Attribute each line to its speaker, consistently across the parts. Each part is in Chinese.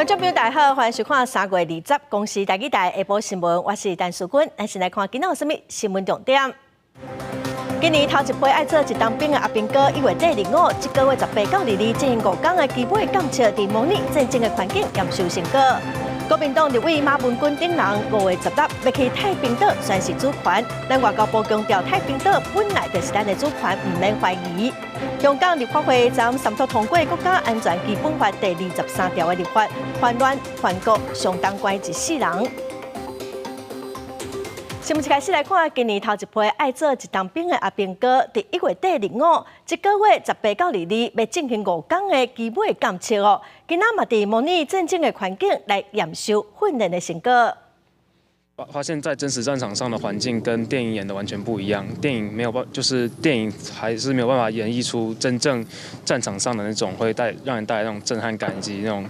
Speaker 1: 观众朋友大家好，欢迎收看3月20公司台记台下晡新闻，我是陈淑君。咱先来看今仔有啥物新闻重点。今年头一批爱做一当兵的阿兵哥，1月底25，这个月18到22进行5天的基本检测，伫模拟战争的环境验收成果。国民党立委马文君等人5月16要去太平岛宣誓主权，咱外交部强调太平岛本来就是咱的主权，唔免怀疑。香港立法会昨3读通过《国家安全基本法》第23条的立法，叛乱叛国相当关一世人。新闻一开始来看，今年头一批爱做一当兵的阿兵哥，伫1月底25，这个月18到22要进行5天的基本检测哦。今仔嘛伫模拟战争的环境来验收训练的成果。
Speaker 2: 发现，在真实战场上的环境跟电影演的完全不一样。电影没有办，就是电影还是没有办法演绎出真正战场上的那种会让人带来那种震撼感以及那种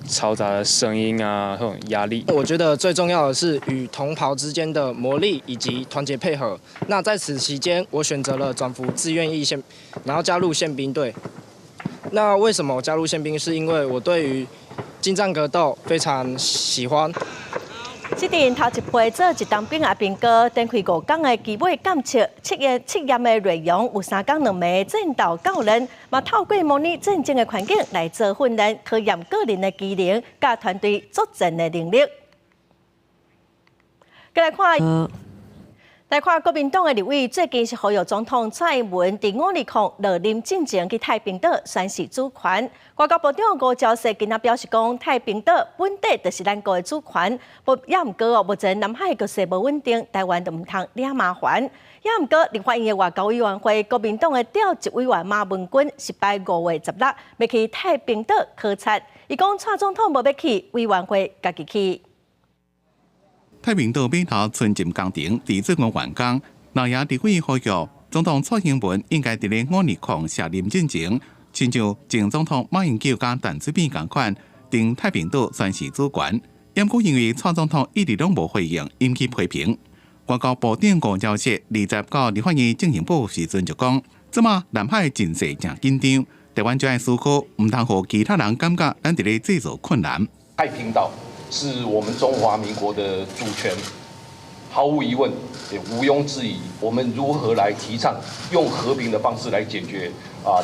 Speaker 2: 嘈杂的声音啊，那种压力。
Speaker 3: 我觉得最重要的是与同袍之间的魔力以及团结配合。那在此期间，我选择了转服志愿役然后加入宪兵队。那为什么我加入宪兵？是因为我对于近战格斗非常喜欢。
Speaker 1: 这阵头一批做一当兵阿兵哥，展开5天的基本检测，测验的内容有3天2名战斗教练，嘛透过模拟战争的环境来做训练，考验个人的技能甲团队作战的能力。再来看国民党的立委最近是呼吁总统蔡英文伫520落任进前去太平岛宣示主权。外交部长吴钊燮今仔表示讲，太平岛本地就是咱国的主权，也毋过哦，目前南海局势无稳定，台湾就毋通惹麻烦。也毋过，立法院的外交委员会国民党的调集委员马文君5月16要去太平岛考察，伊讲蔡总统无要去，委员会家己去。
Speaker 4: 太平岛码头春进工程伫最近完工，内野立委呼吁总统蔡英文应该伫咧520卸任进前，亲像前总统马英九甲陈水扁同款，伫太平岛宣示主权。不过因为蔡总统一直拢无回应，引起批评。外交部长吴钊燮20到立法院进行报时阵就讲，即马南海情势正紧张，台湾就要思考，唔通互其他人感觉咱伫咧制造困难。
Speaker 5: 太平岛是我们中华民国的主权，毫无疑问，也毋庸置疑。我们如何来提倡用和平的方式来解决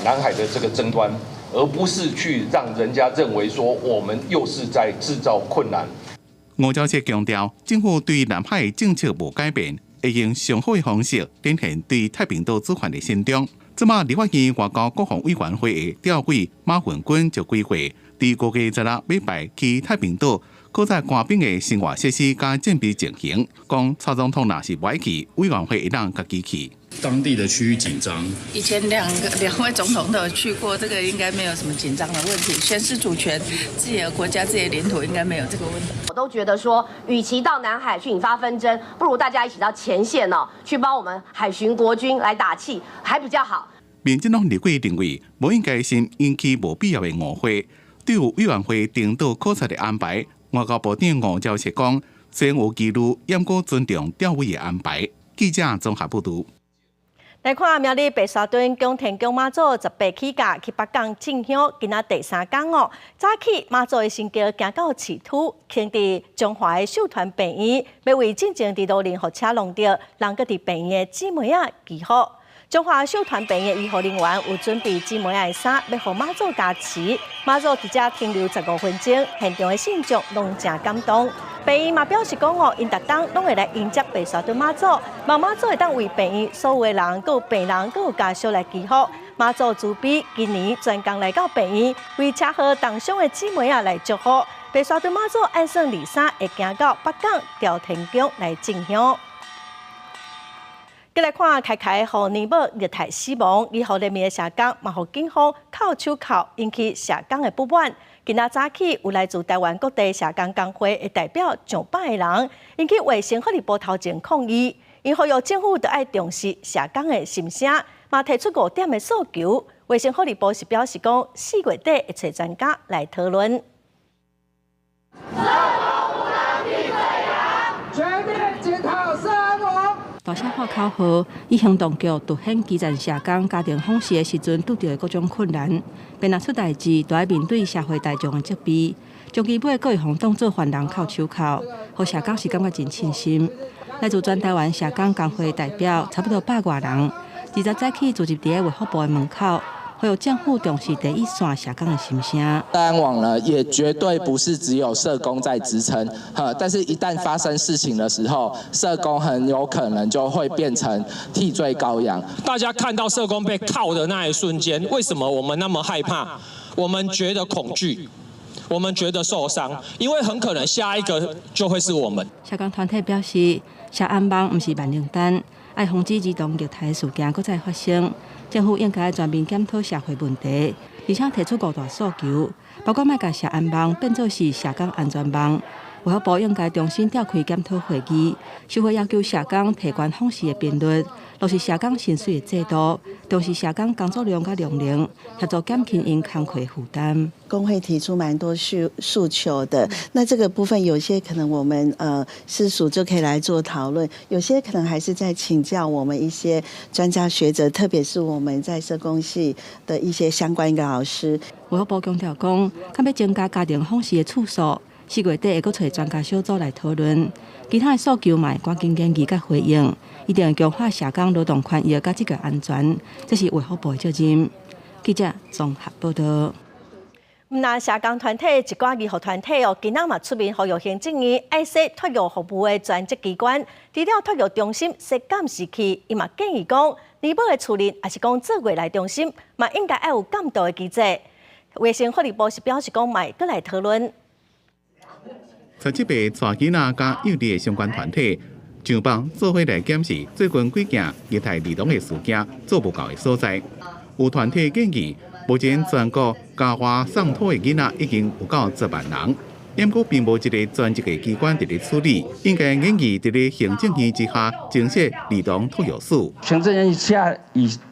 Speaker 5: 南海的这个争端，而不是去让人家认为说我们又是在制造困难。
Speaker 4: 吴钊燮强调，政府对南海的政策无改变，会用上好的方式展现对太平岛主权的慎重。即马立法院外交国防委员会的调委马文君就规划，伫5月16礼拜去太平岛考察官兵的生活设施甲战备情形。讲蔡总统若是不爱去，委员会会当家己去。
Speaker 6: 当地的区域紧张，
Speaker 7: 以前两位总统都有去过，这个应该没有什么紧张的问题。宣示主权，自己的国家、自己的领土应该没有这个问题。
Speaker 8: 我都觉得说，与其到南海去引发纷争，不如大家一起到前线哦，去帮我们海巡国军来打气，还比较好。
Speaker 4: 民进党立委认为，无应该先引起无必要的误会。对于委员会领导考察的安排，外交部长吴钊燮讲，虽然有记录，也过尊重调委的安排。记者综合报道。
Speaker 1: 来看苗栗白沙屯宫田宫妈祖18起驾去北港进香，今仔第3天哦。早起妈祖的神轿行到市土，经伫中华的寿团病院，要为进前伫路林火车弄到，人搁伫病院的姊妹仔祈福。中华寿团病院医护人员有准备姊妹仔的衫，要互妈祖加持。妈祖伫遮停留15分钟，现场的信众拢真感动。病院嘛表示讲哦，因逐当拢会来迎接白沙屯妈祖，望妈祖会当为病院所有的人、各病人、各家属来祈福。妈祖慈悲，今年专工来到病院，为车祸当伤的姊妹仔来祝福。白沙屯妈祖按算23会行到北港朝天宫来进香。再来看开互年某虐待死亡，以后里面的社工嘛，互警方扣手铐，引起社工的不满。今仔早起，有来自台湾各地社工工会的代表上百个人，引起卫生福利部头前抗议，因呼吁政府得爱重视社工的心声，嘛提出5点的诉求。卫生福利部是表示讲，4月底会找专家来讨论。
Speaker 9: 全面检讨社安网。大社化口号以行动剧凸显基层社工家庭访视的时阵拄到的各种困难，便拿出代志，就要面对社会大众的责备，将基本各一方当作犯人扣手铐，互社工是感觉真称心。来自全台湾社工工会代表差不多100多人，20早起聚集伫卫福部的门口。会有政府重视第一线社工的心声。
Speaker 10: 大安网呢，也绝对不是只有社工在支撑，但是一旦发生事情的时候，社工很有可能就会变成替罪羔羊。
Speaker 11: 大家看到社工被铐的那一瞬间，为什么我们那么害怕？我们觉得恐惧，我们觉得受伤，因为很可能下一个就会是我们。
Speaker 9: 社工团体表示，社安网不是万灵丹，要防止儿童虐待事件再再发生。政府应该全面检讨社会问题，而且提出5大诉求，包括莫把社安网变作是社工安全网。卫福部应该重新召开检讨会议，社会要求社工提悬访视的频率，落实社工薪水的制度，重视社工工作量甲量能，协助减轻因工课负担。
Speaker 12: 工会提出蛮多诉求的，那这个部分有些可能我们私塾就可以来做讨论，有些可能还是在请教我们一些专家学者，特别是我们在社工系的一些相关的老师。
Speaker 9: 卫福部强调讲，敢要增加家庭访视的次数。4月底会阁找专家小组来讨论，其他的诉求嘛会赶紧建议甲回应，一定要强化社工劳动权益甲职业安全，这是卫福部的责任。记者综合报道。
Speaker 1: 那社工团体一寡义务团体今仔嘛出面呼吁行政院爱设托育服务的专职机关，除了托育中心设监视器，伊嘛建议讲，医保的处理也是讲做未来中心，嘛应该要有监督的机制。卫生福利部是表示讲，嘛会阁来讨论。
Speaker 4: 37个带囡仔甲幼稚的相关团体上榜做伙来检视最近几件虐待儿童的事件做不到的所在。有团体建议，目前全国家花送托的囡仔已经有到10万人，因过并无一个专职的机关伫咧处理，应该研议伫咧行政院之下增设儿童托育署。
Speaker 13: 行政院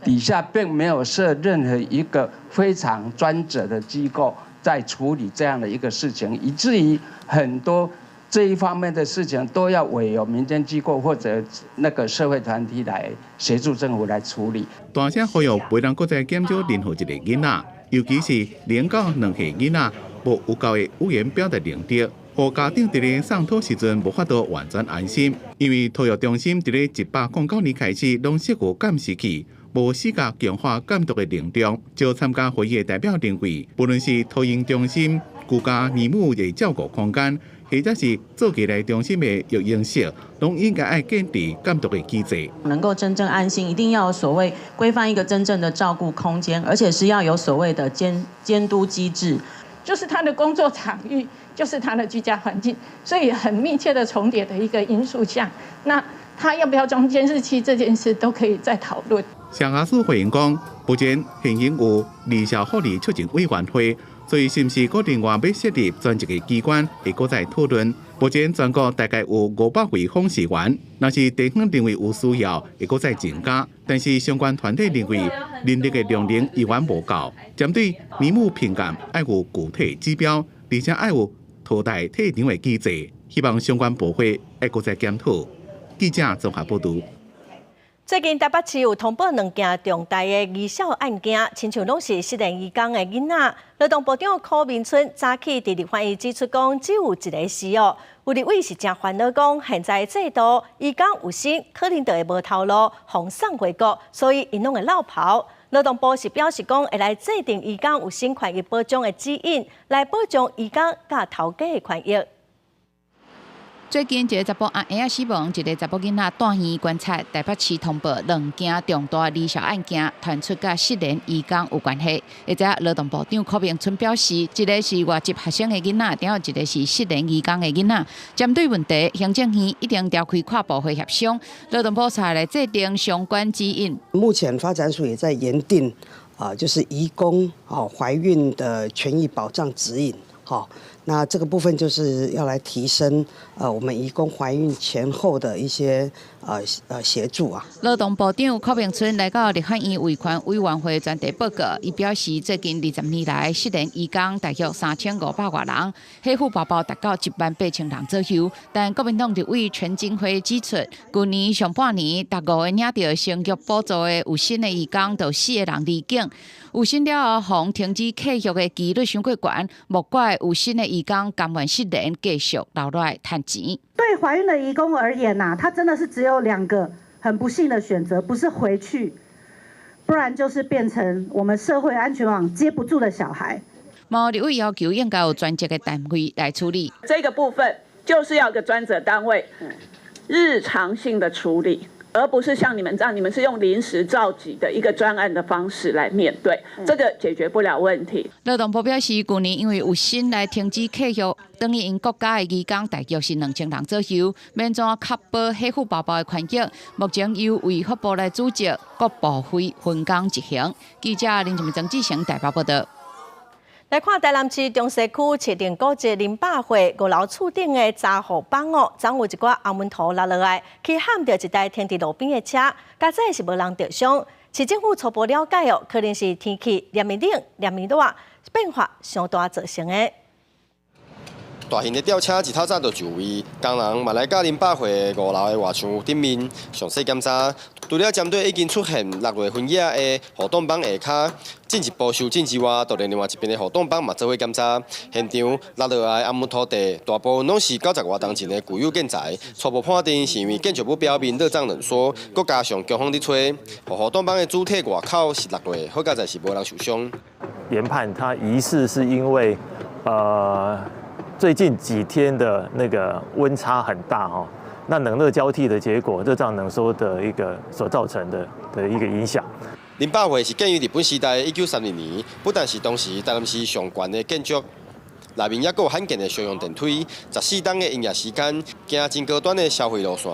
Speaker 13: 底下并没有设任何一个非常专责的机构在处理这样的一个事情，以至于很多这一方面的事情都要委由民间机构或者那个社会团体来协助政府来处理。
Speaker 4: 大声呼吁袂当搁再减少任何一个囡仔，尤其是0到2岁囡仔无有够的语言表达能力，互家长伫咧送托时阵无法度完全安心，因为托育中心伫咧1809年开始拢设有监视器。无施加强化监督的能力，就参加会议的代表认为，不论是托婴中心、居家儿母的照顾空间，或者是做起来中心的育婴室，拢应该要建立监督的机制。
Speaker 14: 能够真正安心，一定要有所谓规范一个真正的照顾空间，而且是要有所谓的监督机制。
Speaker 15: 就是他的工作场域，就是他的居家环境，所以很密切的重叠的一个因素下，那他要不要装监视器这件事都可以再讨论。
Speaker 4: 社雅署回应讲，目前现行有儿少福利促进委员会，所以是不是搁另外要设立专职的机关，会搁再讨论。目前全国大概有500位访视员，若是地方认为有需要，会搁再增加。但是相关团体认为人力的量能依然无够，针对儿母评鉴要有具体指标，而且要有托代退场的机制，希望相关部会会搁再检讨。记者综合报道。
Speaker 1: 最近台北市有通报2件重大的儿少案件，亲像拢是失联移工的囡仔。劳动部长柯明春早起伫立法院指出讲，只有一个是有立委是真烦恼讲，现在制度移工有心，可能就会无头路，放送回国，所以因拢会落跑。劳动部是表示讲，会来制定移工有薪权益保障的指引，来保障移工甲头家的权益。
Speaker 16: 最近一个查甫阿爷死亡，一个查甫囡仔住院观察，台北市通报2件重大儿少案件，传出甲失联移工有关系。或者劳动部长柯明春表示，一个是外籍学生的囡仔，然后一个是失联移工的囡仔。针对问题，行政院一定召开跨部会协商，劳动部才来制定相关指引。
Speaker 17: 目前发展署也在研定就是移工怀孕的权益保障指引。那这个部分就是要来提升我们移工怀孕前后的一些协助啊。
Speaker 16: 劳动部长柯明春来到立法院维权委员会专题报告，伊表示，最近20年来，失联移工大约3500多人，黑户宝宝达到18000人左右。但国民党立委陈金辉指出，去年上半年15个领到生育补助的有薪的移工，就4个人离境。有薪了后，防停止契约的几率伤过悬，莫怪有薪的移工甘愿失联，继续留落来赚钱。
Speaker 18: 对怀孕的移工而言呐，他真的是只有2个很不幸的选择，不是回去，不然就是变成我们社会安全网接不住的小孩。
Speaker 16: 毛立委要求应该有专职的单位来处理
Speaker 19: 这个部分，就是要有个专责单位，日常性的处理。而不是像你们这样，你们是用临时召集的一个专案的方式来面对，这个解决不了问题。
Speaker 16: 劳动部表示，去年因为有薪来停止契约，等于因国家的移工大约是2000人左右，免怎确保黑户宝宝的权益。目前由卫福部来组织，各部会分工执行。记者林志明、曾志成台北报道。
Speaker 1: 来看台南市中西区市定古迹林百货5楼厝顶的查户板哦，总有一寡红门土落来，去撼到一台停伫路边的车，加载是无人着伤。市政府初步了解哦，可能是天气连面冷、连面热，变化相大造成的。
Speaker 20: 大型的吊车一透早就就位，工人嘛来到林百货5楼的外墙顶面详细检查。除了针对已经出现落落分野的互动板下骹进一步修正之外，就连另外一边的互动板嘛做伙检查。现场落落来暗木土地，大部分拢是90多公斤的具有建材，初步判定是因为建筑物表面热胀冷缩，佮加上强风伫吹，互动板的主体外口是落落，好佳在是无人受伤。
Speaker 21: 研判它疑似是因为最近几天的那个温差很大哈，那冷热交替的结果，热胀冷缩的一个所造成的一个影响。
Speaker 20: 林百货是建于日本时代1930年，不但是当时台南市上悬的建筑，内面也有罕见的商用电梯，14档的营业时间，行真高端的消费路线。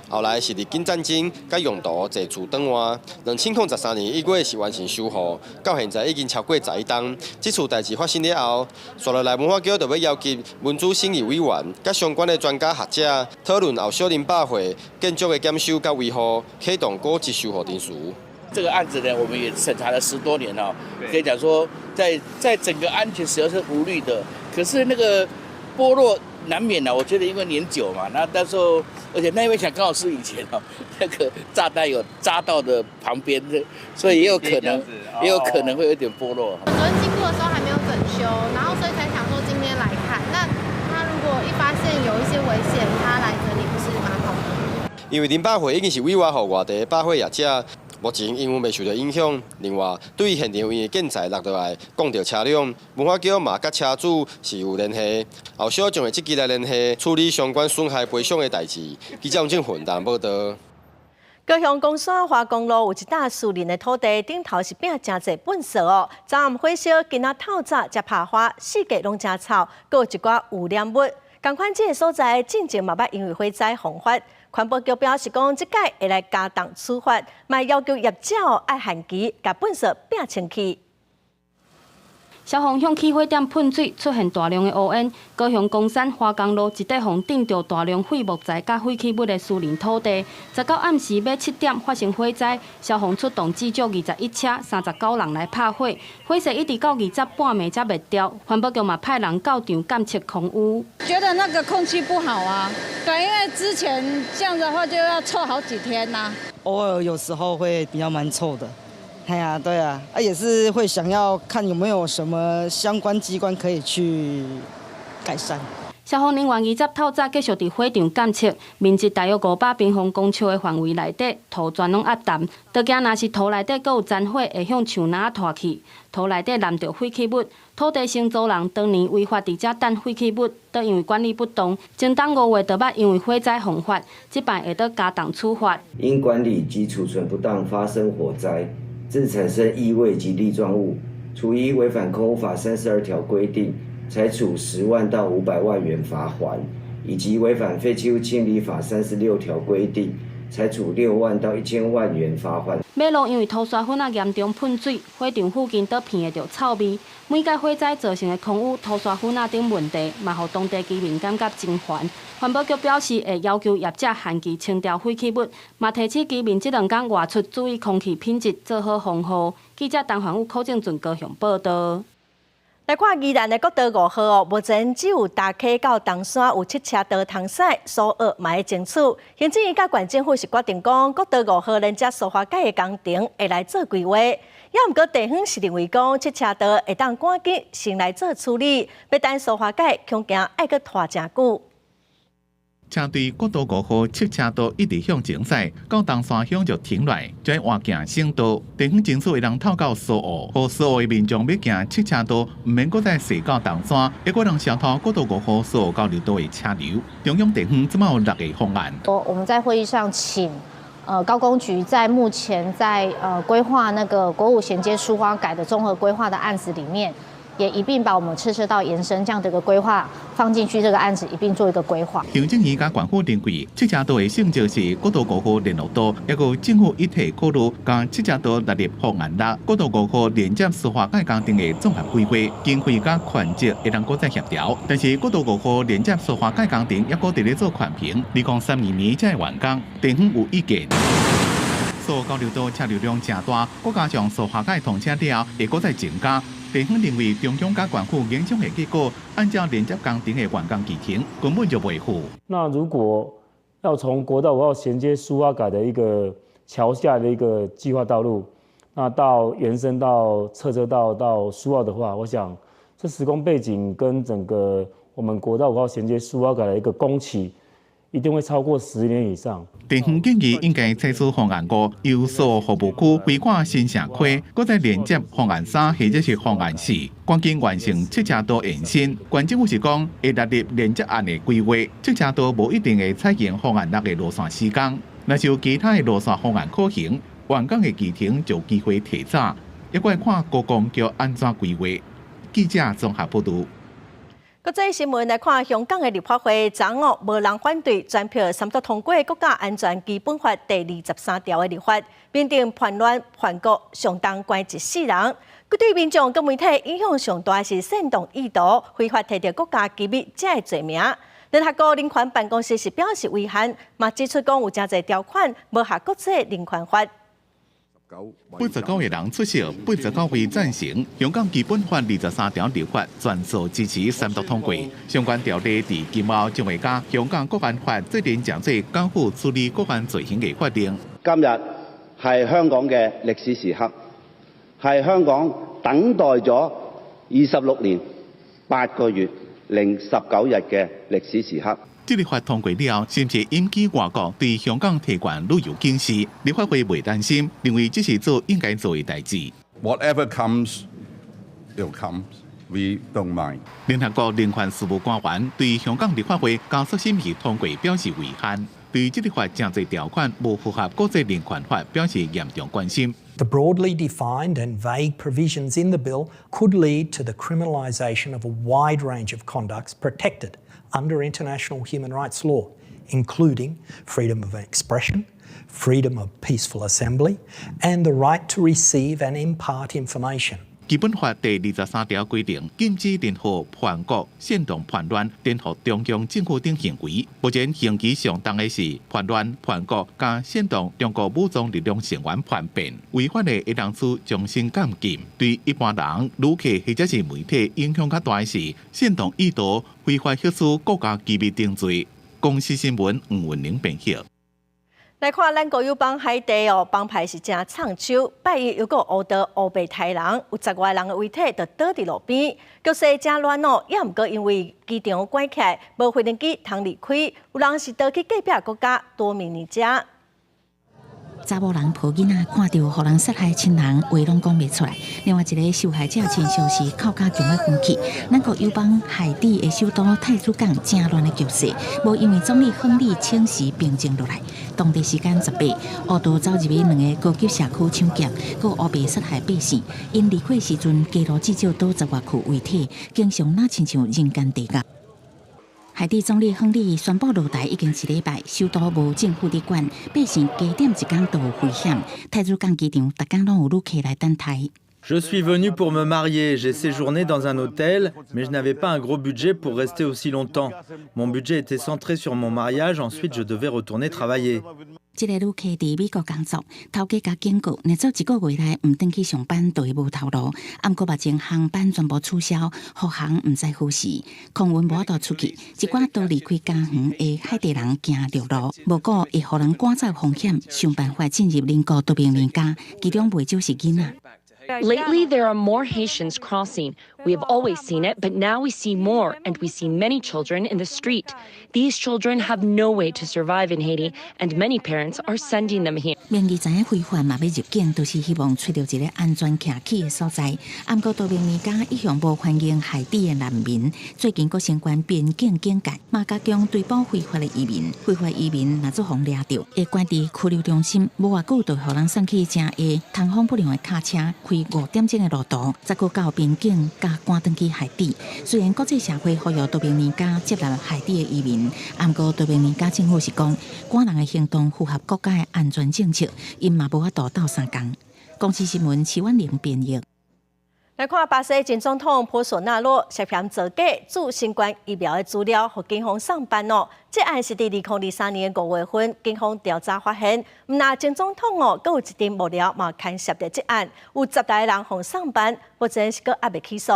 Speaker 20: 后来是日军战争，甲用途坐厝转换。2013年1月是完成修复，到现在已经超过11档。这次代志发生了后，接落来文化局就要邀集民主审议委员、甲相关的专家学者讨论后小林百货建筑的检修甲维护，启动高级修复程序。
Speaker 22: 这个案子呢，我们也审查了10多年了，可以讲说，在整个安全使用是无虑的，可是那个剥落难免了。我觉得因为年久嘛，那时候，而且那面墙刚好是以前那个炸弹有扎到的旁边的，所以也有可能会有点剥落。
Speaker 23: 昨天经过的时候还没有整修，然后所以才想说今天来看。那他如果一发现有一些危险，他来整理不是蛮好的。
Speaker 20: 因为林百货已经是委外予外地百货业者。目前因为未受到影响，另外对于现场因为建材落落来讲到车辆，文化局嘛甲车主是有联系，后续将会积极来联系处理相关损害赔偿的代志。记者王正混台报道。
Speaker 1: 高雄公山花公路有一笪私人的土地，顶头是拼真侪粪扫哦。昨暗火烧，今仔透早才拍花，四界拢真臭，阁有一寡污染物。同款这个所在，进前嘛捌因为火灾防发。环保局表示讲，这届会来加重处罚，嘛要求业者爱限期，把粪扫拼清气。
Speaker 24: 消防向起火点喷水，出现大量的乌烟。高雄公山花岗路一块红顶着大量废木材甲废弃物的私人土地，直到暗时要7点发生火灾，消防出动至少21车、39人来拍火，火势一直到20半暝才灭掉。环保局嘛派人到场监测空污。
Speaker 25: 觉得那个空气不好啊，对，因为之前这样的话就要臭好几天呐。
Speaker 26: 偶尔有时候会比较蛮臭的。哎呀，对啊，也是会想要看有没有什么相关机关可以去改善。
Speaker 24: 消防人员20透早继续伫火场监测，面积大约500平方公尺的范围内底，土全拢压淡。就惊若是土内底阁有残火，会向树林拖去。土内底淋着废弃物，土地承租人当年违法伫遮等废弃物，都因为管理不当，前当5月就捌因为火灾红发，这摆会得加重处罚。
Speaker 27: 因管理及储存不当发生火灾，致产生异味及粒状物，处依违反空污法32条规定，裁处10万到500万元罚锾，以及违反废弃物清理法36条规定，裁处6万到1000万元罚款。
Speaker 24: 马路因为涂刷粉严重喷水，火场附近都闻得到臭味。每届火灾造成的空污、涂刷粉等问题，嘛，让当地居民感觉真烦。环保局表示，会要求业者限期清掉废弃物，嘛提醒居民这2天外出注意空气品质，做好防护。记者陈环宇、柯正俊高雄报道。
Speaker 1: 来看宜兰的国道5号哦，目前只有大溪到东山有7车道通驶，所有嘛会争取。行政院甲县政府是决定讲，国道5号连接苏花改的工程会来做规划。也毋过地方是认为讲7车道会当赶紧先来做处理，要等苏花改恐惊爱搁拖真久。
Speaker 4: 车队国道5号7车道一直向前驶，到东山乡就停落，再换行省道。地方政府会当透到苏澳，和苏澳的民众要行7车道，唔免搁再驶到东山，也可能消脱国道5号苏澳交流道的车流。中央地方即马有6个方案。
Speaker 2: 我们在会议上请高工局在目前在规划那个国五衔接苏花改的综合规划的案子里面。也一并把我们次车道延伸这样的一个规划放进去，这个案子一并做一个规划。
Speaker 4: 行政院甲县府认为，7车道的性质是国道5号联络道，也有政府一体考虑将7车道纳入方案内，国道5号连接苏花改工程的综合规划，经费甲权责会当搁再协调。但是国道5号连接苏花改工程也搁伫咧做环评，2032年才会完工，地方有意见。苏澳交流道车流量正大，再加上苏花改通车了，会搁再增加。地方认为中央甲县府研究的结果，按照连接工程的完工期程，根本就袂符。
Speaker 3: 那如果要从国道5号衔接苏花改的一个桥下的一个计划道路，那到延伸到侧车道到苏澳的话，我想这时空背景跟整个我们国道5号衔接苏花改的一个工期，一定会超过10年以上。
Speaker 4: 地方建议应该采取方案5，由苏澳服务区规划新城区，搁再连接方案3或者是方案4，赶紧完成7车道延伸。县政府是讲会纳入连接案的规划，7车道无一定会采用方案6的路线施工。若是有其他的路线方案可行，完工的期程就有机会提早。也该看高公局安怎规划。记者综合报道。
Speaker 1: 国际新闻来看，香港的立法会昨午无人反对，全票三读通过《国家安全基本法》第23条的立法，面对叛乱叛国，相当关一世人。佢对民众跟媒体影响上大是煽动意图、非法摕到国家机密这个罪名。联合国人权办公室是表示遗憾，嘛指出讲有真侪条款无合国际人权法。
Speaker 4: 89个人出席，89位赞成。香港基本法23条立法全数支持三读通过。相关条例伫今后将会加香港国安法责任降罪交付处理国安罪行嘅法定。
Speaker 5: 今日係香港嘅歷史時刻，係香港等待咗26年8個月零19日嘅歷史時刻。
Speaker 4: 這立法通過了，甚至引起外國對香港提權旅遊警示。立法會未擔心，認為這是做應該做嘅代志。
Speaker 6: Whatever comes, it'll come. We don't mind.
Speaker 4: 聯合國人權事務官員對香港立法會加速審議通過表示遺憾，對這立法真濟條款無符合國際人權法表示嚴重關心。
Speaker 7: The broadly defined and vague provisions in the bill could lead to the criminalisation of a wide range of conducts protected under international human rights law, including freedom of expression, freedom of peaceful assembly, and the right to receive and impart information.
Speaker 4: 基本法第23條規定，禁止任何叛國、煽動叛亂、顛覆中央政府等行為。目前刑期上重的是叛亂、叛國加煽動中國武裝力量成員叛變，違法的會當處終身監禁。對一般人、旅客或者是媒體影響較大的是煽動意圖、非法挾持國家機密等罪。公視新聞吳文玲編輯。
Speaker 1: 来看咱國友邦海地哦，幫派是真搶手，拜一又個烏到烏白太人，有10外人嘅遺體就倒佇路邊，局勢真亂哦。也毋過因為機場關起來，無飛行機通離開，有人是倒去隔壁國家多米尼加。
Speaker 8: 查某人抱囡仔，看到互人殺害親人，話攏講袂出來。另外一個受害者親像是靠家強嘅風氣。咱國友邦海地嘅首都太子港正亂嘅局勢，無因為總理亨利請示平靜落來。當地時間18，烏道走入去2個高級社區搶劫，佮烏白殺害百姓。因離開時陣，街路至少倒10外具遺體，經常那親像人間地獄。海地总理亨利宣布落台已经1礼拜，首都无政府伫管，百姓加点一天都有危险。太子港机场逐天拢有旅客来等待。
Speaker 9: Je suis venu pour me marier, j'ai séjourné dans un hôtel, mais je n'avais pas un gros budget pour rester aussi longtemps. Mon budget était centré sur mon mariage, ensuite je devais retourner travailler.
Speaker 8: 这个旅客伫美国工作，头家甲警告，若做1个月内唔登去上班，就会无头路。暗过目前航班全部取消，护航唔再呼吸，空运无法度出去，一寡都离开家园的海地人行陆路，无过会互人赶走风险，想办法进入邻国多名人家，其中袂少是囡仔。
Speaker 10: Lately, there are more Haitians crossing. We have always seen it, but now we see more, and we see many children in the street. These children have no way to survive in Haiti, and many parents are sending them here.
Speaker 8: 名义知影非法嘛要入境，都是希望找到一个安全徛起的所在。不过多名人家一向无欢迎海地的难民，最近阁相关边境警戒，嘛加强追捕非法的移民。非法移民若做互抓到，会关伫拘留中心，无偌久就互人送去正下通风不良的卡车，开5点钟的路途，再搁到边境，加赶转去海地。虽然国际社会呼吁多名人家接纳海地的移民，不过多名人家政府是讲，赶人的行动符合国家的安全政策，因嘛无法度斗相共。公司新闻齐婉玲编译。
Speaker 1: 来看巴西前总统波索纳罗涉嫌造假注新冠疫苗的资料，和警方上班哦。这案是伫2023年5月份，警方调查发现，唔那前总统哦，阁有一点幕僚嘛牵涉到这案，有10大人互上班，目前是阁还未起诉。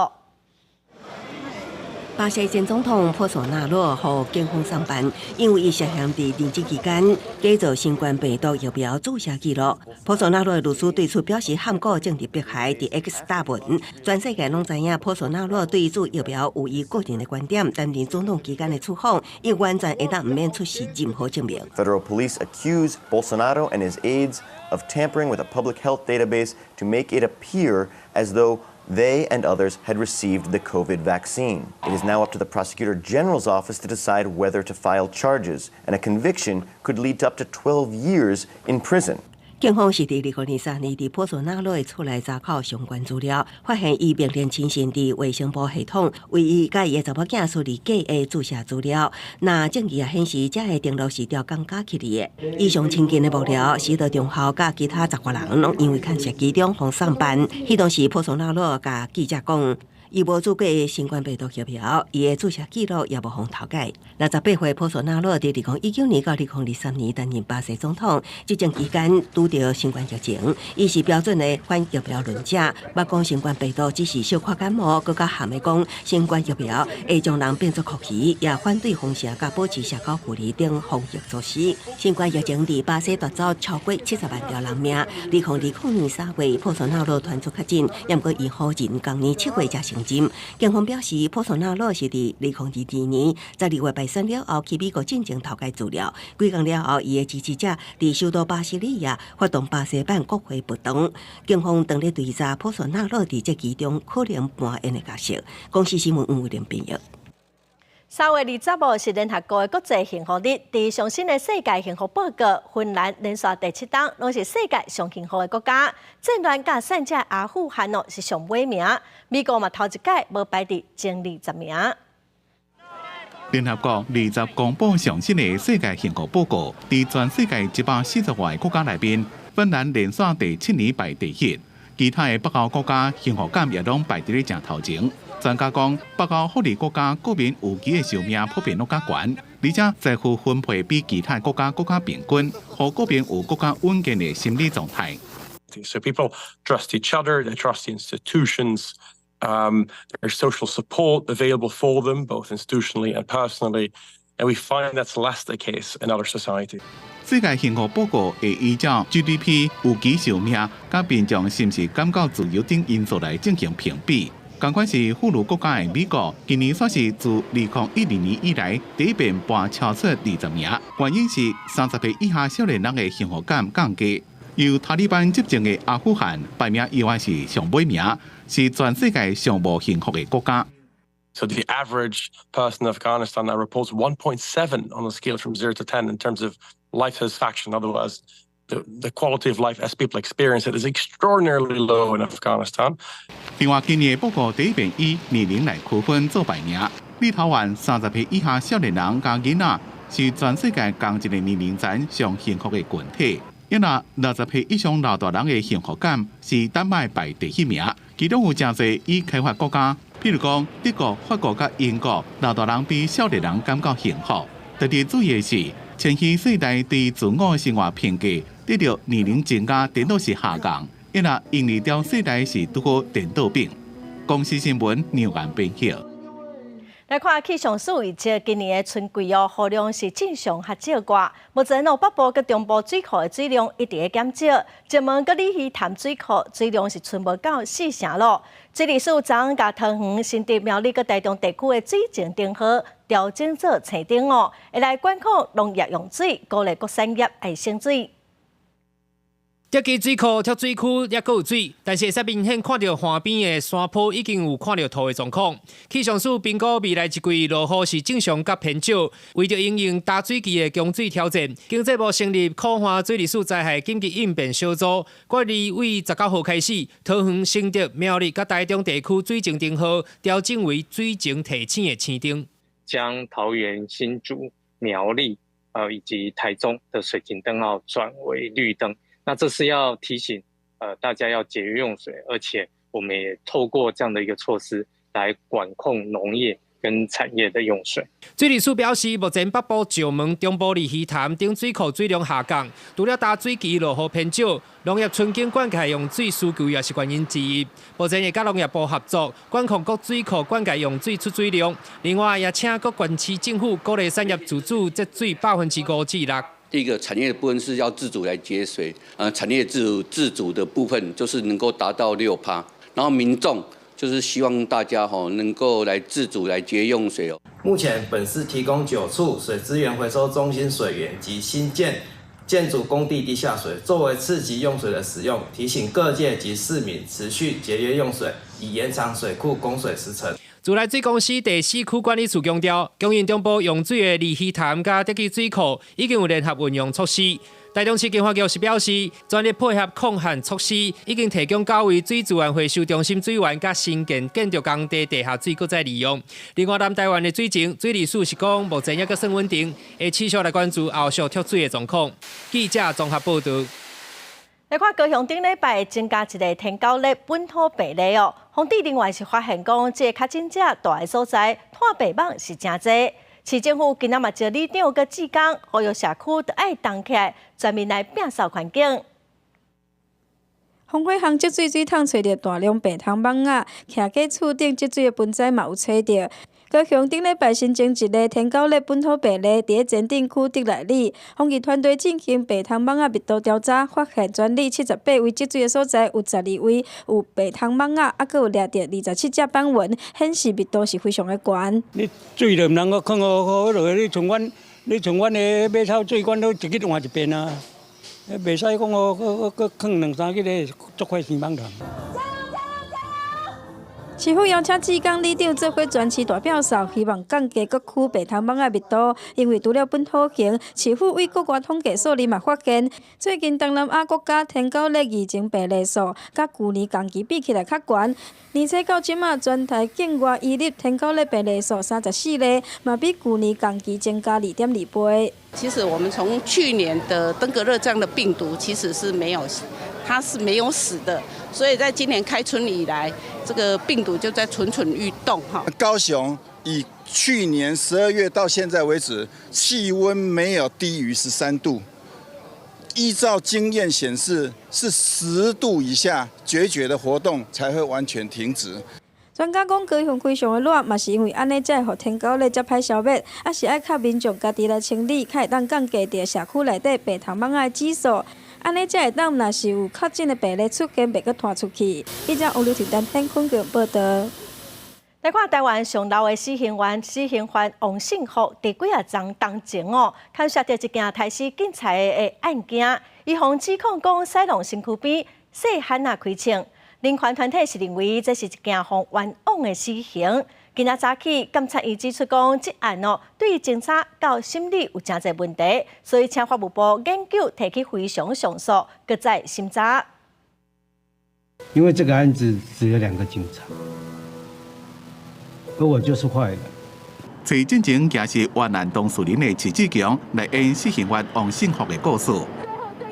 Speaker 11: 巴西前总统波索纳罗和警方上班，因为伊涉嫌伫任职期间假造新冠病毒疫苗注射记录。波索纳罗的律师对此表示函过政治迫害，伫 X 大文，全世界拢知影波索纳罗对此疫苗有伊个人的观点，担任总统期间的处方，伊完全会当唔免出示任何证明。
Speaker 12: Federal police accuse Bolsonaro and his aides of tampering with a public health database to make it appear as though they and others had received the COVID vaccine. It is now up to the Prosecutor General's office to decide whether to file charges, and a conviction could lead to up to 12 years in prison.
Speaker 11: 警方是伫2023年伫波索纳罗的厝内查考相关资料，发现伊名列亲信伫卫生部系统为伊甲伊的查某囝处理假的注射资料。那证据也显示，这个登录是调工假起嚟的。以上亲近的幕僚，使得中校甲其他10个人拢因为牵涉其中互上班。迄当时波索纳罗甲记者讲，伊无注过新冠病毒疫苗，伊的注射记录也无互头解。68岁波索纳罗伫2019年到2023年担任巴西总统，执政期间拄到新冠疫情，伊是标准的反疫苗论者，捌讲新冠病毒只是小可感冒，更加含的讲新冠疫苗会将人变作酷奇，也反对封城甲保持社交距离等防疫措施。新冠疫情伫巴西夺走超过70万条人命。2020年3月，波索纳罗传出确诊，也毋过伊好人今年7月才成诊。警方表示，波索纳罗是伫2022年12月败选了后去美国进行头解资料，几天了后，伊的支持者伫首都巴西利亚发动巴西版国会暴动。警方当日追查波索纳罗伫这其中可能扮演的角色。公司新闻吴伟玲编译。
Speaker 1: 3月20日是联合国的国际幸福日，伫上新的世界幸福报告，芬兰连续第7档，拢是世界上幸福的国家。战乱甲善者阿富汗哦是上尾名，美国嘛头一届无排伫前20名。
Speaker 4: 联合国20公布上新的世界幸福报告，伫全世界140个国家内面，芬兰连续第7年排第1，其他的北欧国家幸福感也拢排伫咧正头前。专家讲，北欧福利国家国民有期的寿命普遍拢较悬，而且财富分配比其他国家更加平均，互国民有更加稳健的心理状态。
Speaker 13: So people trust each other, they trust institutions. There's social support available for them, both institutionally and personally, and we find that's less the case in other societies.
Speaker 4: 世界幸福报告会依照 GDP、有期寿命、甲民众是毋是感觉自由等因素来进行评比。同款是富裕国家的美国，今年算是自2012年以来第一遍搬超出20名，原因是30岁以下少年人的幸福感降低。由塔利班执政的阿富汗排名依然是上尾名，是全世界上无幸福的国家。
Speaker 13: So the average person in Afghanistan now reports 1.7 on a scale from 0 to 10 in terms of life satisfaction. Otherwise, the quality of life as people experience it is extraordinarily low in Afghanistan.
Speaker 4: 另外，今年的报告第一遍以年龄来区分做排名，立陶宛30岁以下少年人甲囡仔是全世界同一个年龄层上幸福的群体。因那60岁以上老大人的幸福感是丹麦排第1名，其中有真侪已开发国家，譬如讲德国、法国甲英国，老大人比少年人感觉幸福。特别注意的是，千禧世代对自我生活评价得到年龄增加，颠倒是下降。因那因二条世代是拄好颠倒病。公司新闻牛眼编辑。
Speaker 1: 来看气象署预测，今年的春季雨量是正常较少寡。目前北部佮中部水库的水量一直减少，石门佮里鱼潭水库水量是剩无到4成咯。水利署昨甲桃园、新竹、苗栗佮台中地区的水情灯号调整做青灯哦，会来管控农业用水，鼓励各产业爱省水。
Speaker 14: 德基水库、跳水区也阁有水，但是会使明显看到岸边的山坡已经有看到土的状况。气象署评估未来一季落雨是正常甲偏少，为着应应大水期的供水挑战，经济部成立苦旱水利署灾害紧急应变小组，决议为19号开始，桃园、新竹、苗栗甲台中地区水情灯号调整为水情提醒的青灯，
Speaker 15: 将桃园、新竹、苗栗以及台中的水情灯号转为绿灯。那这是要提醒大家要节约用水，而且我们也透过这样的一个措施来管控农业跟产业的用水。
Speaker 14: 水利署表示，目前北部石门、中部里鱼潭等水库水量下降，除了大水期落雨偏少，农业春景灌溉用水需求也是原因之一。目前也甲农业部合作，管控各水库灌溉用水出水量。另外，也请各县市政府鼓励产业自主节水5%-5%至6%。
Speaker 16: 第一个产业的部分是要自主来节水，产业自主的部分就是能够达到6%，然后民众就是希望大家能够来自主来节用水哦。
Speaker 17: 目前本市提供9处水资源回收中心水源及新建筑工地地下水，作为次级用水的使用，提醒各界及市民持续节约用水，以延长水库供水时程。
Speaker 14: 自来水公司第4区管理处强调，供应中部用水的里鱼潭甲德基水库已经有联合运用措施。台中市经发局是表示，全力配合抗旱措施，已经提供9位水资源回收中心水源，甲新建建筑工地地下水搁再利用。另外，南台湾的水情，水利署是讲目前也阁算稳定，会持续来关注后续跳水的状况。记者综合报道。
Speaker 1: 来看高雄顶礼拜增加一个天狗类本土病例哦，防治另外是发现讲，这个确诊者大的所在，摊白网是真侪。市政府今仔嘛招里长佮志工，呼吁社区都爱动起来，全面来摒扫环境。
Speaker 18: 风火巷积水水桶找到大量白汤网仔，徛在厝顶积水的盆栽嘛有找到。高雄顶礼拜新增一个天狗类本土病例，伫前镇区德来里，防疫团队进行白汤网仔密度调查，发现全里78位积水的所在，有12位有白汤网仔，还有掠到27只斑纹，显示密度是非常的悬。
Speaker 19: 你水就唔能够放好落去，你从阮的马草水管都一日换一遍啊，袂使讲我放2-3日咧，足快生蠓虫。市府邀请志工里长做伙全市大表扫，希望降低各区白汤网仔密度。因为除了本土型，市府为国外统计数字嘛发现，最近东南亚国家天狗类疫情病例数，甲去年同期比起来较悬。而且到即马，全台境外移入天狗类病例数34例，嘛比去年同期增加2.2倍。
Speaker 21: 其实我们从去年的登革热这样的病毒，其实是没有，它是没有死的，所以在今年开春以来，这个病毒就在蠢蠢欲动哈。
Speaker 28: 高雄以去年12月到现在为止，气温没有低于13度，依照经验显示，是10度以下决绝的活动才会完全停止。
Speaker 18: 专家讲，高雄非常的热，嘛是因为安尼才会互天狗类较歹消灭，也是爱靠民众家己来清理，才会当降低伫社区内底白汤网仔指数。安尼才会当，若是有确诊的病例出现，袂阁拖出去。记者吴刘婷丹天空局报道。
Speaker 1: 来看台湾上老的死刑犯王胜福，伫几啊桩当前哦，牵涉到一件台西警察的案件，伊方指控讲西龙身躯边细汉仔开枪。人权团体是认为这是一件互冤枉的死刑。今仔早起，监察院指出讲，这案对警察到审理有真侪问题，所以请法务部研究提起非常上诉，搁再审查。
Speaker 29: 因为这个案子只有2个警察，而我就是坏人，
Speaker 4: 找真正也是越南当事人的徐志强来演死刑犯王胜福的故事。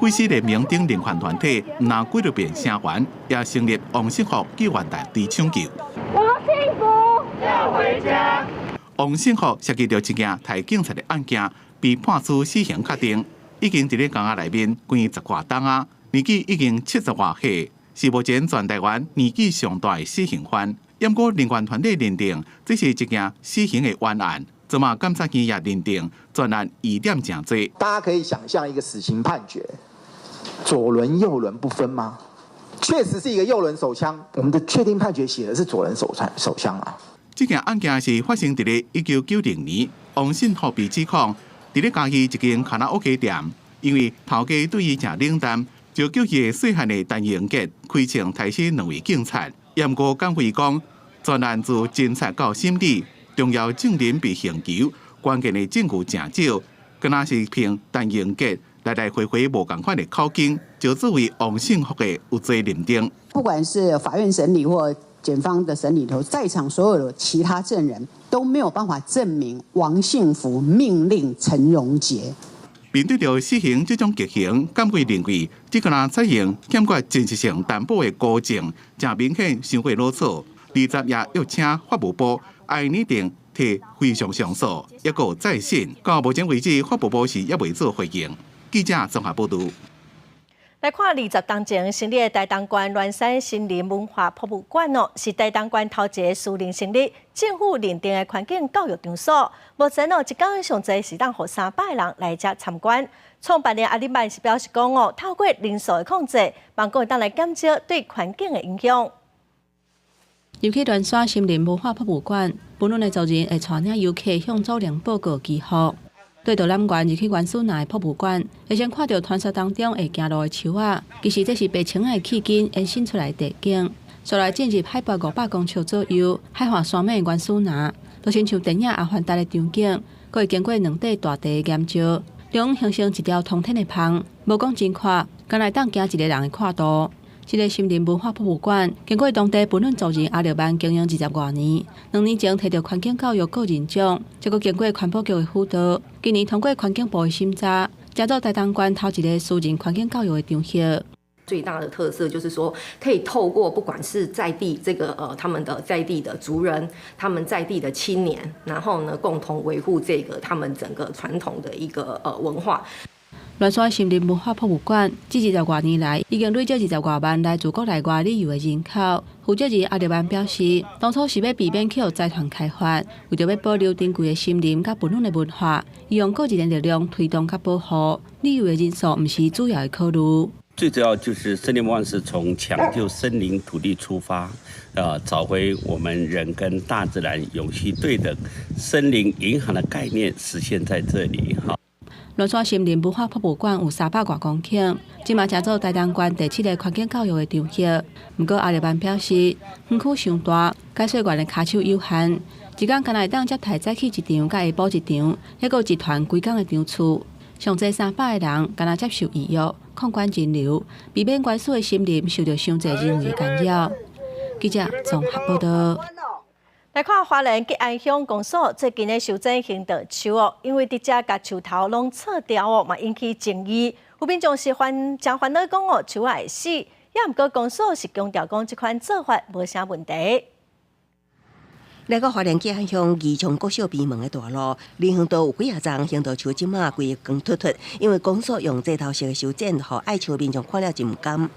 Speaker 4: 废死的民间人权团体拿纪录片声援，也成立王胜福救援队来抢救。
Speaker 2: 王幸福要回家。
Speaker 4: 王胜福涉及到一件台警察的案件，被判处死刑确定，已经伫咧监狱内面关10外冬啊，年纪已经70外岁，是目前全台湾年纪上大的死刑犯。不过，人权团体认定这是一件死刑的冤案。怎么监察院也认定专案疑点真多。
Speaker 3: 大家可以想象一个死刑判决，左轮右轮不分吗？确实是一个右轮手枪，我们的确定判决写的是左轮手枪啊。
Speaker 4: 这件案件是发生在1990年，王胜福被指控在嘉义一间卡拉 OK 店，因为头家对伊真冷淡，就叫伊个细汉的陈英杰开枪杀死2位警察。不过，检会讲，专案自侦查到审理，重要证人被刑求，关键的证据真少，敢若是凭陈英杰来来回回无同款的口径，就作为王胜福的有罪认定。
Speaker 20: 不管是法院审理或检方的审理头，在场所有的其他证人都没有办法证明王幸福命令陈荣杰。
Speaker 4: 面对着死刑这种极刑，监会认为这个人采用欠缺真实性担保的高证，真明显伤过啰嗦。20也约请法务部按拟定提非常上诉，一个再审。到目前为止，法务部是也未做回应。记者综合报道。
Speaker 1: 来看20当前成立的台东县鸾山森林文化博物馆是台东县头一个私人成立、政府认定的环境教育场所。目前一天上侪是当予300人来遮参观。创办人阿里曼是表示讲透过人数的控制，望讲会当来减少对环境的影响。
Speaker 22: 入去鸾山森林文化博物馆，本轮的族人会带领游客向祖灵报告祈福。对到南园入去元素内博物馆，会先看到传说当中会行路的树仔，其实这是白青的迄根延伸出来的地景。再来进入海拔500公尺左右、海拔山脉的元素内，就亲像电影《阿凡达》的场景，佫会经过2块大地的岩石，中形成一条通天的棚，无讲真宽，敢来当行一个人的宽度。这个森林文化博物馆经过当地本轮族人阿廖曼经营20多年，2年前摕到环境教育个人奖，再过经过环保局的辅导，今年通过环境部的审查，加入台东县头一个私人环境教育的场所。
Speaker 23: 最大的特色就是说，可以透过不管是在地他们的在地的族人，他们在地的青年，然后呢共同维护他们整个传统的一个文化。
Speaker 22: 鸾山森林文化博物馆这20多年来，已经累积20多万来自国内外旅游的人口。负责人阿廖曼表示，当初是要避免去予财团开发，为着要保留珍贵的森林甲本轮的文化，伊用个人的力量推动甲保护，旅游的人数不是主要的考虑。
Speaker 24: 最主要就是森林文化是从抢救森林土地出发，找回我们人跟大自然永续对等、森林银行的概念实现在这里哈。
Speaker 22: 鸾山森林文化博物馆有300多公顷，即嘛正做台东县第7个环境教育的场所。不过阿廖曼表示，园区伤大，解说员的骹手有限，一天敢会当接待早起1场，甲下晡1场，还有一团规工的场次。上侪300个人敢若接受预约，控管人流，避免原始的森林受到伤侪人为的干扰。记者综合报道。
Speaker 1: 来看花莲吉安乡公所最近的修整行道树因为伫遮甲树头拢撤掉嘛引起争议。有民众是真烦恼讲树会死，也毋过公所是强调讲这款做法无啥问题。
Speaker 11: 来到花莲吉安乡宜昌国小边门的大路，林行道有几丛行道树即马规光秃秃，因为公所用这头式的修剪，互爱树民众看了真唔甘。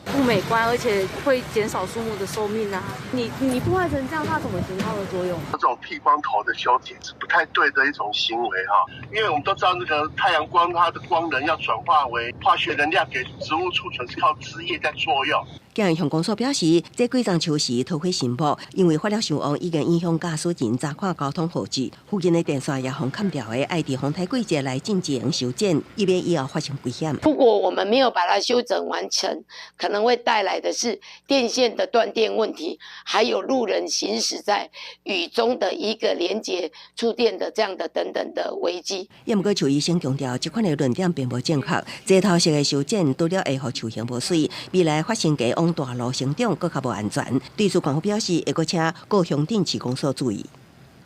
Speaker 25: 不美观，而且会减少树木的寿命啊！你破坏成这样，它怎么行它的作用？
Speaker 26: 这种剃光头的修剪是不太对的一种行为哈，因为我们都知道那个太阳光它的光能要转化为化学能量给植物储存，是靠枝叶在作用。
Speaker 11: 吉安乡公所表示，这几丛树是土灰新木，因为发了伤亡，已经影响驾驶人查看交通号志。附近的电线也封砍掉的，爱伫风台季节来进行修剪，以免以后发生危险。
Speaker 27: 如果我们没有把它修整完成，可能会带来的是电线的断电问题，还有路人行驶在雨中的一个连接触电的这样的等等的危机。
Speaker 11: 也毋过，邱医生强调，这款的论点并无正确。这头式的修剪除了会互树形无水，未来发生嘅往大路成长更较无安全。对此，官府表示会阁请各乡镇市公所注意。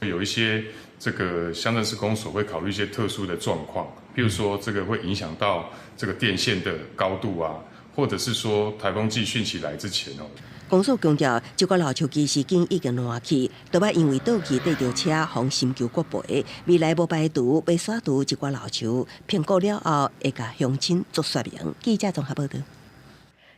Speaker 30: 有一些
Speaker 5: 这个乡镇市公所会考虑一些特殊的状况，譬如说这个会影响到这个电线的高度啊，或者是说台风季汛期来之前哦。
Speaker 11: 公所强调，这个老树其实已经烂去，都要因为倒去带着车，互新旧国赔。未来无排除要刷除这个老树，评估了后会甲乡亲做说明。记者综合报道。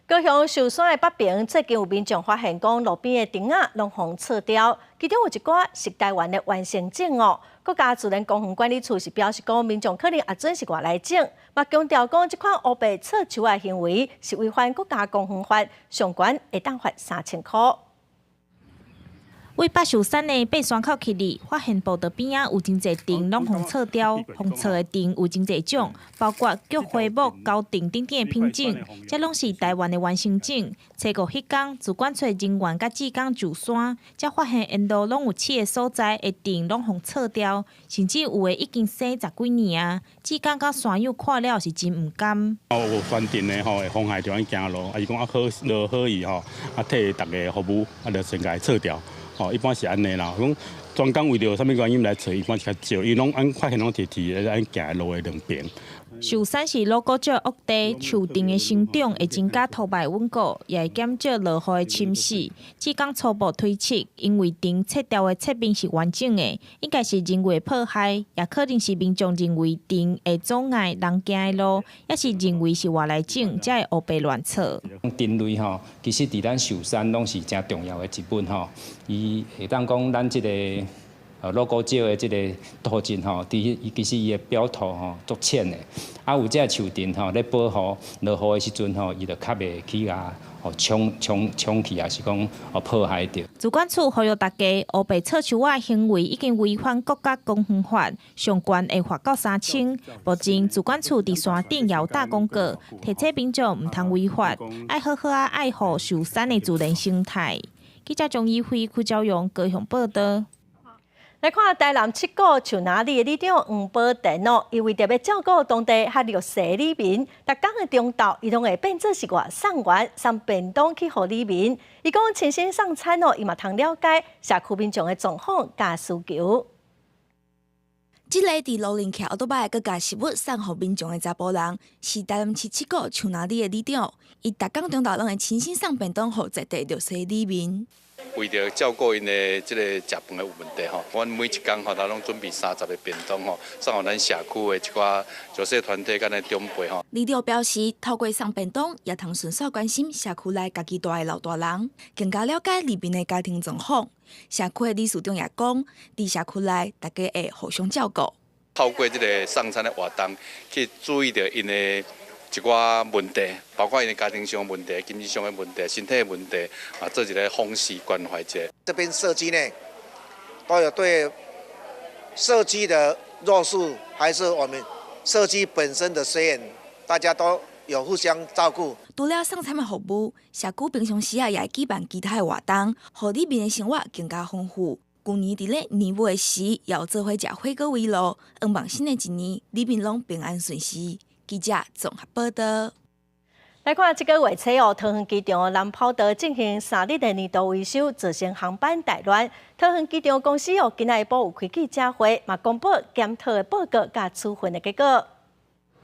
Speaker 1: 高雄寿山的北边，最近有民众发现讲路边的钉仔拢互撤掉，其中有一寡是台湾的原生种哦。国家自然公园管理处是表示讲，民众可能也准是外来种，嘛强调讲这款乌白撤树的行为是违反国家公园法，上悬会当罚3000块。
Speaker 6: 为北寿山的八山口起里，发现步道边仔有真侪钉拢互撤掉，互撤的钉有真侪种，包括菊花木、高钉等等的品种，这拢是台湾的原生种。初五迄天，主管处人员甲志工上山，才发现沿路拢有刺的所在的钉拢互撤掉，甚至有的已经生10几年啊。志工甲山友看了是真毋甘。
Speaker 7: 有山顶的吼，风害就安行路，啊是讲好落好意吼，替大家服务，就先甲伊撤掉。一般是安尼啦，讲专工为着啥物原因来找，一般是较少，伊拢按发现拢提按行路的两边。
Speaker 6: 寿山是路高少恶地，树顶的生长会增加土摆稳固，也会减少落雨的侵蚀。志工初步推测，因为钉撤掉的侧面是完整的，应该是人为迫害，也可能是民众认为钉会阻碍人行的路，也是认为是外来种，才会乌白乱撤。
Speaker 8: 钉类吼，其实伫咱寿山拢是真重要的一本吼，伊会当讲咱这个。鹿谷石的这个土质吼，其实伊的表土吼足浅的，有这树钉吼咧保护落雨的时阵吼，伊就较袂去冲去，也是讲破坏掉。
Speaker 6: 主管处呼吁大家，乌白撤树的行为已经违反国家公园法，上悬会罚到3000。目前主管处伫山顶也有大公告，提醒民众毋通违法，爱好好爱护寿山的自然生态。记者张依辉、邱昭勇高雄报道。
Speaker 1: 来看台南七股树林里的里长黄宝田哦，因为特别照顾当地较弱势的里民，逐天的中昼，伊拢会变做是外送员送便当去互里民。伊讲亲身送餐哦，伊嘛通了解社区民众的状况甲需求。
Speaker 9: 这个伫罗林桥奥巴个甲食物送互民众的查甫人，是台南市七股树林里的里长，伊逐天中昼拢会亲身送便当互在地弱势的里民。
Speaker 10: 为着照顾因的这个食饭的有问题吼，阮每一天吼，咱拢准备30个便当吼，送互咱社区的一寡弱势团体甲咱长辈吼。
Speaker 9: 里长表示，透过送便当，也通顺手关心社区内家己大的老大人，更加了解里面的家庭状况。社区的理事长也讲，伫社区内大家会互相照顾。
Speaker 10: 透过这个送餐的活动，去注意到因的一寡问题，包括因的家庭上的问题、经济上的问题、身体的问题，做一个方式关怀者。
Speaker 12: 这边社区呢，都有对社区的弱势，还是我们社区本身的虽然大家都有互相照顾。
Speaker 9: 除了送餐的服务，社区平常时也会举办其他的活动，让里面的生活更加丰富。去年伫咧年尾时，也有做伙食火锅围炉，希望新的一年里面拢平安顺遂。记者综合报道。
Speaker 1: 来看这个月初哦，桃园机场南跑道进行3日的年度维修，造成航班大乱。桃园机场公司哦，今下晡有开记者会，嘛公布检讨的报告甲处分的结果。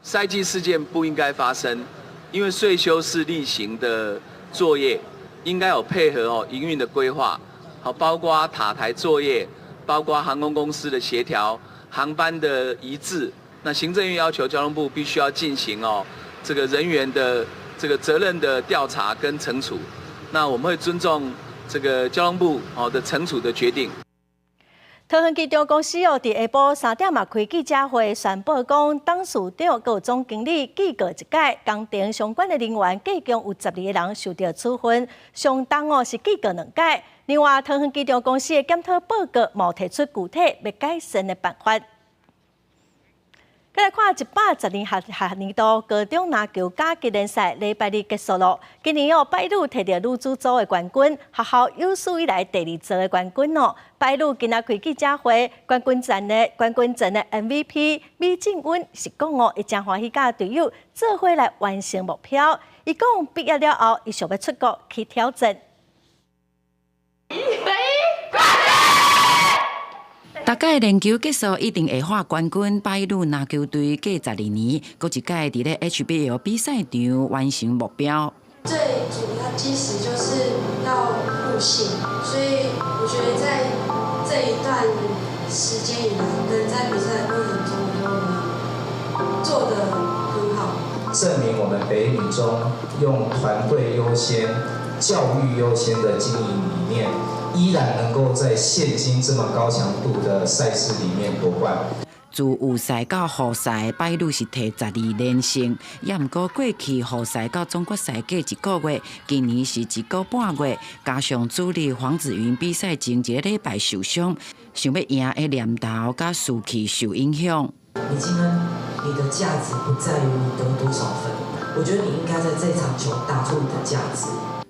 Speaker 13: 赛季事件不应该发生，因为税修是例行的作业，应该有配合营运的规划，好，包括塔台作业，包括航空公司的协调，航班的一致。那行政院要求交通部必须要进行这个人员的这个责任的调查跟惩处。那我们会尊重这个交通部的惩处的决定。
Speaker 1: 桃园机场公司伫下晡3点嘛开记者会，宣布讲董事长佮总经理记过一解，工程相关的人员计共有12个人受到处分，相当是记过2解。另外，桃园机场公司的检讨报告冇提出具体要改善的办法。再来看112学年度高中篮球甲级联赛礼拜日结束了。今年拜女摕到女子组的冠军，学校有史以来第2座的冠军哦。拜女今仔开记者会，冠军战的 MVP 米静温是讲伊真欢喜甲队友做伙来完成目标。伊讲毕业了后，伊想要出国去挑战。
Speaker 6: 台
Speaker 14: 大届练球结束，一定会获冠军。摆路拿球队过12年，搁一届伫咧 HBL 比赛场完成目标。
Speaker 15: 最主要基石就是要互信，所以我觉得在这一段时间以来，能在比赛过程中都做得很好，
Speaker 16: 证明我们北女中用团队优先、教育优先的经营理念。依然能够在现今这么高强度的赛事里面夺冠。
Speaker 14: 自预赛到复赛，摆路是摕12连胜，也毋过过去预赛到总决赛隔1个月，今年是1个半月，加上主力黄子云比赛前一个礼拜受伤，想要赢的念头甲士气受影响。
Speaker 17: 李金恩，你的价值不在于你得多少分，我觉得你应该在这场球打出你的价值。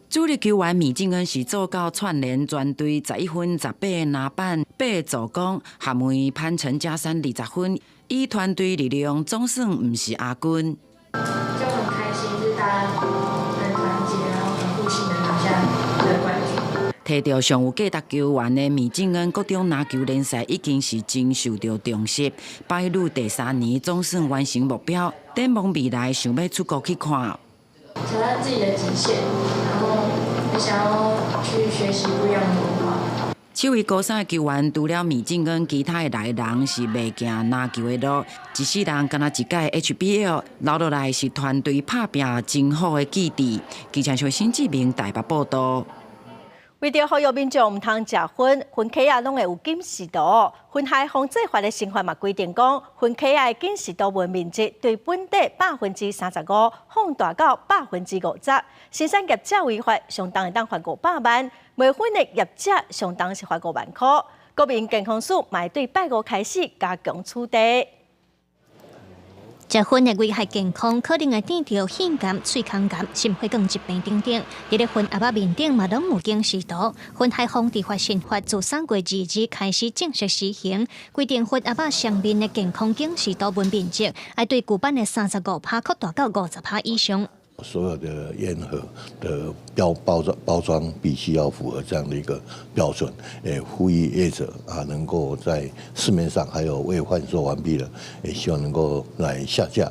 Speaker 14: 主力球员米敬恩是做到串联全队11分18拿板8助攻，下面潘晨加3 20分，以团队力量总算不是亚军。
Speaker 15: 就很开心，是大家很团结，然后很互信的拿下的冠军。
Speaker 14: 摕到上有价值球员的米敬恩，国中篮球联赛已经是真受到重视。摆入第3年总算完成目标，展望未来想要出国去看。
Speaker 15: 挑战自己的极限，然后也想要去学习不一样的文化。
Speaker 14: 手艺高三的球员，除了米敬恩，其他的来人是未行篮球的路，一世人敢若一届 HBL， 留落来是团队打拼真好的基地。记者从新志明台北报道。
Speaker 1: 为着呼吁民众唔通食薰，薰壳啊拢会有警示度。薰害防治法的新法嘛规定讲，薰壳啊警示度文面积对本地35%，放大到50%。生产业者违法，相当会当罚500万；卖薰的业者相当是罚5万块。国民健康署嘛对拜5开始加强处理。
Speaker 18: 食薰会危害健康，可能会染到腺癌、喙腔癌、心血管疾病等等。伫咧薰盒仔面顶嘛拢有警示图。薰害防治法新法自3月2日开始正式施行，规定薰盒仔上面的健康警示图文面积，要对旧版的35%扩大到50%以上。
Speaker 19: 所有的烟盒的包装必须要符合这样的一个标准，呼吁业者能够在市面上还有未贩售完毕的，也希望能够来下架，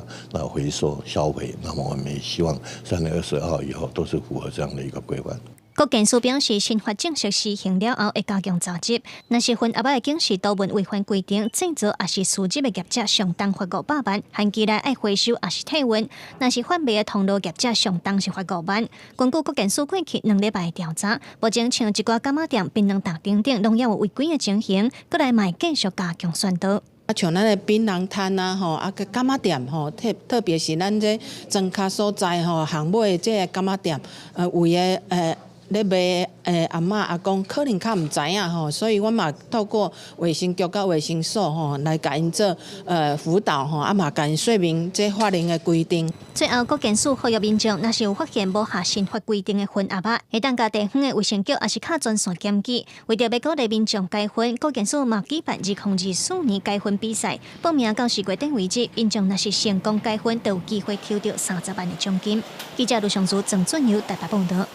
Speaker 19: 回收销毁。那么我们也希望3月22号以后都是符合这样的一个规范。
Speaker 18: 国健署表示，新法正式施行了后，会加强查缉。若是薰盒仔的警示图文违反规定，制造也是私执的业者，相当罚500万；限期内爱回收也是退运。若是贩卖的通路业者，相当是罚5万。根据国健署过去2礼拜的调查，目前像一寡柑仔店、槟榔档等等，拢也有违规的情形，过来卖继续加强宣导。
Speaker 21: 像咱的槟榔摊啊，个柑仔店特别是咱这庄卡所在巷尾这个柑仔店，为的咧卖阿嬷阿公可能较唔知影所以我嘛透过卫生局甲卫生所来甲因做辅导嘛甲因说明这法令的规定。
Speaker 18: 最后，国健署呼吁民众，若是有发现无合新法规定的薰盒仔，会当甲地方的卫生局也是较专线检举。为着要鼓励民众改薰，国健署嘛举办2024年改薰比赛，报名到4月底为止，民众若是成功改薰，都有机会抽到30万的奖金。记者卢尚珠、郑俊友台北报道。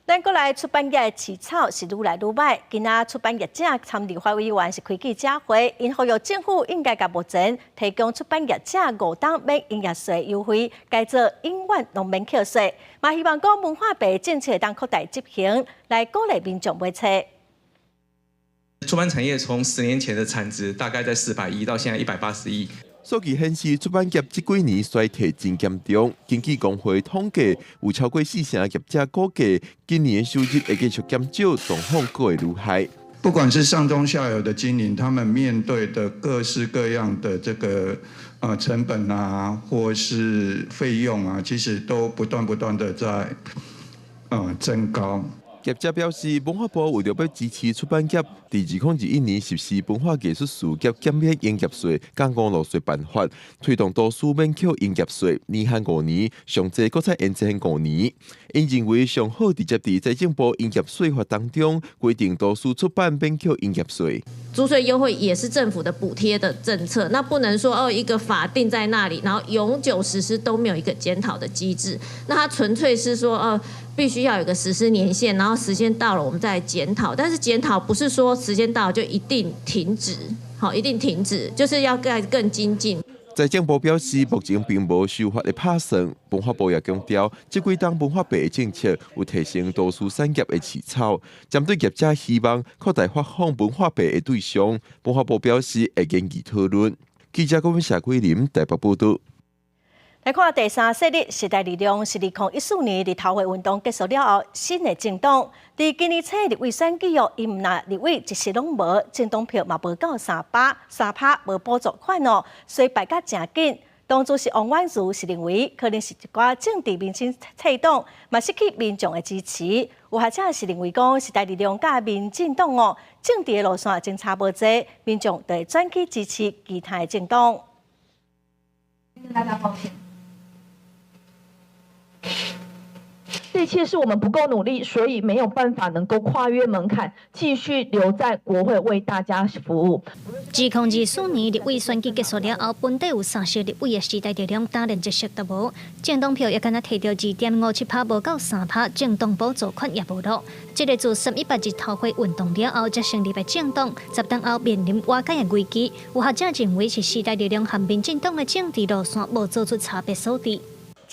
Speaker 1: 咱国内出版业的起草是愈来愈歹，今仔出版业者参立法委员是开记者会，因呼吁政府应该甲目前提供出版业者5档免营业税优惠，改做永远拢免扣税。嘛希望讲文化部政策当扩大执行，来鼓励民众买册。
Speaker 28: 出版产业从10年前的产值大概在400亿，到现在180亿。
Speaker 29: 数据显示，出版业这几年衰退真严重。经济工会统计，有超过40%业者估计，今年收入会继续减少，状况更会愈害。
Speaker 30: 不管是上中下游的经营，他们面对的各式各样的这个成本啊，或是费用啊，其实都不断的在增高。
Speaker 29: 业者表示，文化部为了要支持出版业，伫2021年实施文化艺术事业减免营业税、加5路税办法，推动多数免扣营业税，年限5年，上济搁再延长5年。因认为上好直接伫财政部营业税法当中规定多数出版免扣营业税。
Speaker 31: 租税优惠也是政府的补贴的政策，那不能说一个法定在那里，然后永久实施都没有一个检讨的机制。那它纯粹是说必须要有个实施年限，然后时间到了我们再检讨。但是检讨不是说时间到了就一定停止，好，一定停止，就是要更精进。
Speaker 29: 财政部表示，目前并无修法的打算。文化部也强调，这几档文化部的政策有提升都市产业的起草。针对业者希望扩大发放文化币的对象，文化部表示会研究讨论。记者郭文夏桂林台北报道。
Speaker 1: 来看第三势力时代力量是2014年立陶宛运动结束了后，新的政党。伫今年初立委选举哦，伊毋那立委一时拢无，政党票嘛无到3%无补助款哦，所以败甲真紧。当主是王婉如是认为，可能是一寡政治明星策动，嘛失去民众的支持。有学者是认为讲，时代力量甲民进党哦，政治的路线真差无济，民众就会转去支持其他的政党。
Speaker 2: 跟大家抱歉。这一切是我们不够努力，所以没有办法能够跨越门槛，继续留在国会为大家服务。
Speaker 18: 2024年立委选举结束了后，本地有30立委的时代力量担任一席都无，政党票也敢若摕到2.57%，无到3%，政党补助款也无落。这个自318日头会运动了后才成立的政党，10年后面临瓦解的危机。有学者认为是时代力量和民进党的政治路线无做出差别所在。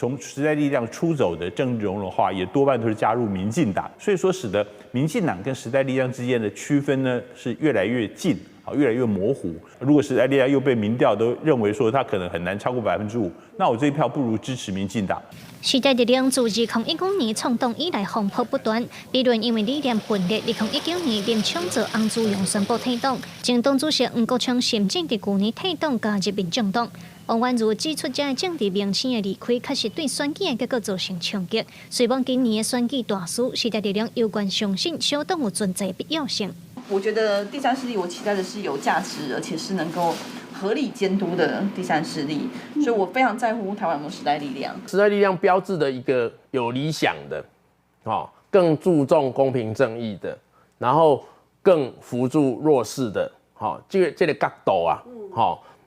Speaker 3: 从时代力量出走的郑荣的话，也多半都是加入民进党，所以说使得民进党跟时代力量之间的区分呢是越来越近，越来越模糊。如果时代力量又被民调都认为说他可能很难超过5%，那我这一票不如支持民进党。
Speaker 18: 时代力量自2015年创党以来风波不断，比如因为理念分裂，2019年连抢做洪志勇宣布退党，政党主席黄国昌甚至伫去年退党加入民众党。王婉如指出，这个政治明星的离开，确实对选举的结果造成冲击。虽望今年的选举大输，时代力量有关相信小党有存在的必要性。
Speaker 4: 我觉得第三势力，我期待的是有价值，而且是能够合理监督的第三势力。所以我非常在乎台湾有没有时代力量。
Speaker 5: 时代力量标志的一个有理想的，更注重公平正义的，然后更扶助弱势的，这个角度啊，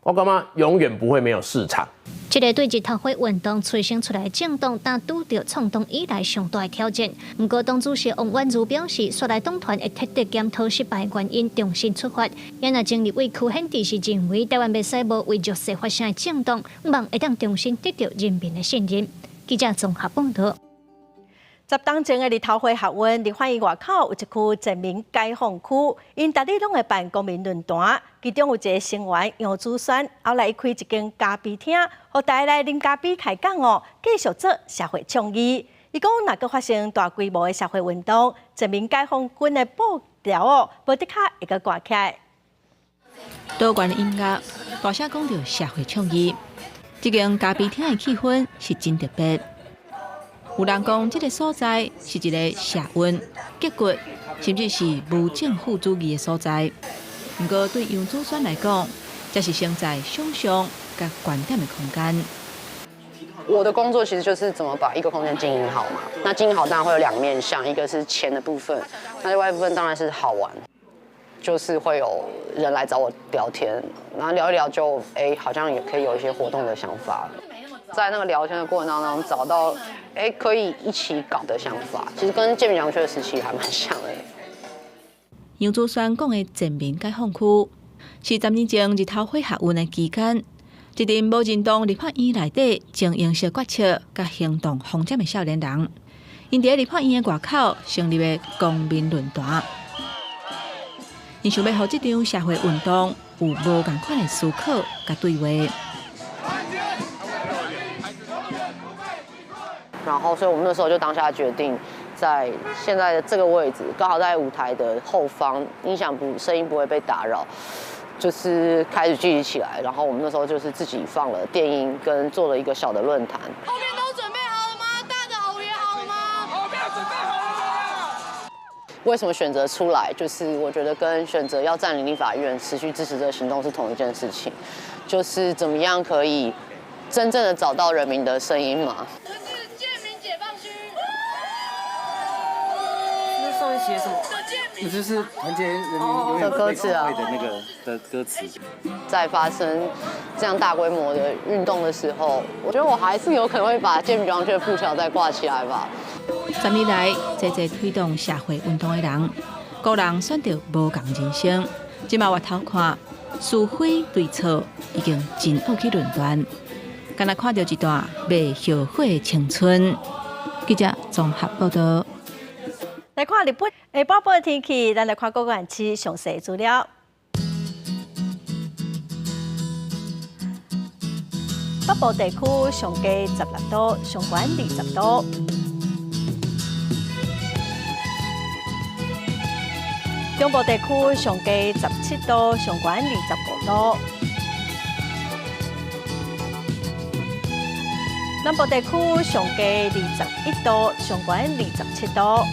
Speaker 5: 我感觉永远不会没有市场。
Speaker 18: 这个对日头会运动催生出来的政党，但拄到创党以来上大的挑战。不过，党主席王婉如表示，率来党团会彻底检讨失败原因，重新出发。也那前立委邱显智是认为，台湾袂使无为弱势发声的政党，望会当重新得到人民的信任。记者综合报道。
Speaker 1: 10当前的立陶会学运，立法院外口有一区全民解放区，因大家拢会办公民论坛，其中有一个成员杨子轩，后来开一间咖啡厅，互大家来啉咖啡开讲哦，继续做社会倡议。伊讲，若个发生大规模的社会运动，全民解放军的布条哦，无得卡会个挂起来。
Speaker 20: 多元音乐，大声讲到社会倡议，这间咖啡厅的气氛是真特别。有人讲，这个所在是一个社运、结骨，甚至是无政府主义的所在。不过，对杨子轩来讲，这是身在想象甲观点的空间。
Speaker 22: 我的工作其实就是怎么把一个空间经营好嘛。那经营好当然会有两面向，一个是钱的部分，那另外一部分当然是好玩，就是会有人来找我聊天，然后聊一聊就好像也可以有一些活动的想法。在那个聊天的过程当中，找到可以一起搞的想法，其实跟建民洋区的时期还蛮像的。
Speaker 20: 杨子轩讲的全民解放区，是10年前日头会学运的期间，一阵无认同立法院内底精英式决策甲行动疯展的少年人，因伫立法院的外口成立的公民论坛，因想要让这场社会运动有无同款的思考甲对话。
Speaker 22: 然后，所以我们那时候就当下决定，在现在的这个位置，刚好在舞台的后方，声音不会被打扰，就是开始聚集起来。然后我们那时候就是自己放了电音，跟做了一个小的论坛。
Speaker 23: 后面都准备好了吗？大的好也好了吗？后面准备好了吗？
Speaker 22: 为什么选择出来？就是我觉得跟选择要占领立法院、持续支持这个行动是同一件事情，就是怎么样可以真正的找到人民的声音嘛。
Speaker 24: 写什么？这就是团结人民永远不会后悔的那个的歌词。
Speaker 22: 在发生这样大规模的运动的时候，我觉得我还是有可能会把建民洋区的布条再挂起来吧。
Speaker 20: 10年来，济推动社会运动的人，个人选择无共人生。即嘛回头看，是非对错已经真恶去论断。敢若看到一段未后悔的青春。记者综合报道。
Speaker 1: 来看日本下晡报的天气，咱来看各个县市详细资料。北部地区上低16度，上悬20度。中部地区上低17度，上悬25度。南部地区上低21度，上悬27度。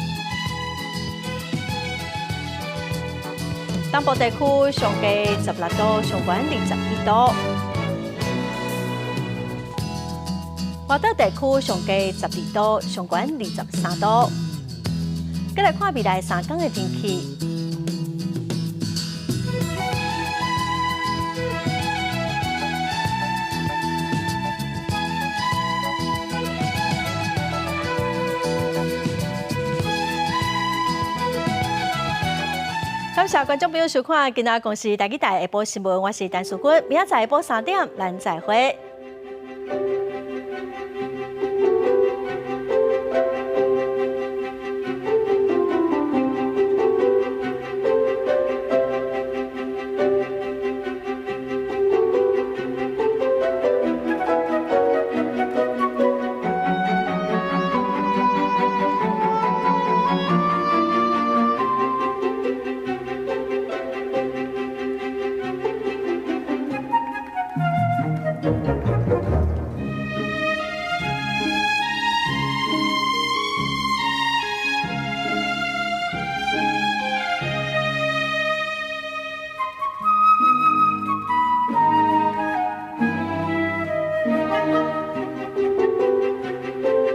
Speaker 1: 东部地区上低16度，上悬21度。华岛地区上低12度，上悬23度。再来看未来3天的天气。感谢观众朋友收看今仔公司台记台下晡新闻，我是陈淑君，明仔载下晡3点，咱再会。